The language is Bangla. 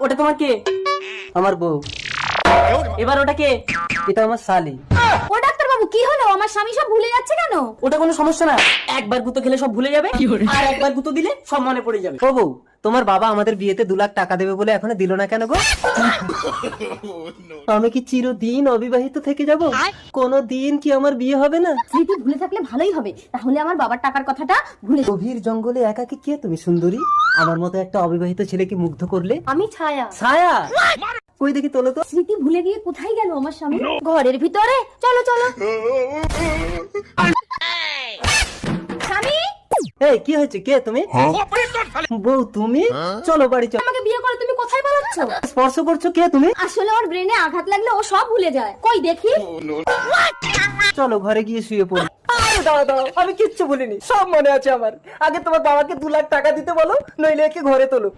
ওটা তোমার কে? আমার বউ। এবার ওটা কে? এটা আমার শালি। ও ডাক্তার বাবু কি হলো? আমার স্বামী সব ভুলে যাচ্ছে কেন? ওটা কোনো সমস্যা না, একবার গুঁতো খেলে সব ভুলে যাবে, আর একবার গুঁতো দিলে সব মনে পড়ে যাবে। ও বউ, তোমার বাবা আমাদের বিয়েতে 2 লাখ টাকা দেবে বলে এখনো দিল না কেন গো? আমি কি চিরদিন অবিবাহিত থেকে যাব? কোনো দিন কি আমার বিয়ে হবে না? স্মৃতি ভুলে থাকলে ভালোই হবে, তাহলে আমার বাবার টাকার কথাটা ভুলে যাবো। গভীর জঙ্গলে একাকী কে তুমি সুন্দরী? আমার মতো একটা অবিবাহিত ছেলেকে মুগ্ধ করলে। আমি ছায়া। ছায়া কই দেখি, তোলো তো। স্মৃতি ভুলে গিয়ে কোথায় গেল আমার স্বামী? ঘরের ভিতরে। চলো চলো। স্বামী, এই কি হয়েছে, কে তুমি? বউ তুমি? চলো বাড়ি চলো। আমাকে বিয়ে করে তুমি কোথায় পালাচ্ছ? স্পর্শ করছো, কে তুমি? আসলে ওর ব্রেনে আঘাত লাগলে ও সব ভুলে যায়। কই দেখি। চলো ঘরে গিয়ে শুয়ে পড়ি। আরে দাঁড়াও দাঁড়াও, আমি কিচ্ছু বলিনি, সব মনে আছে আমার। আগে তোমার বাবাকে 2 লাখ টাকা দিতে বলো, নইলে একে ঘরে তোলো।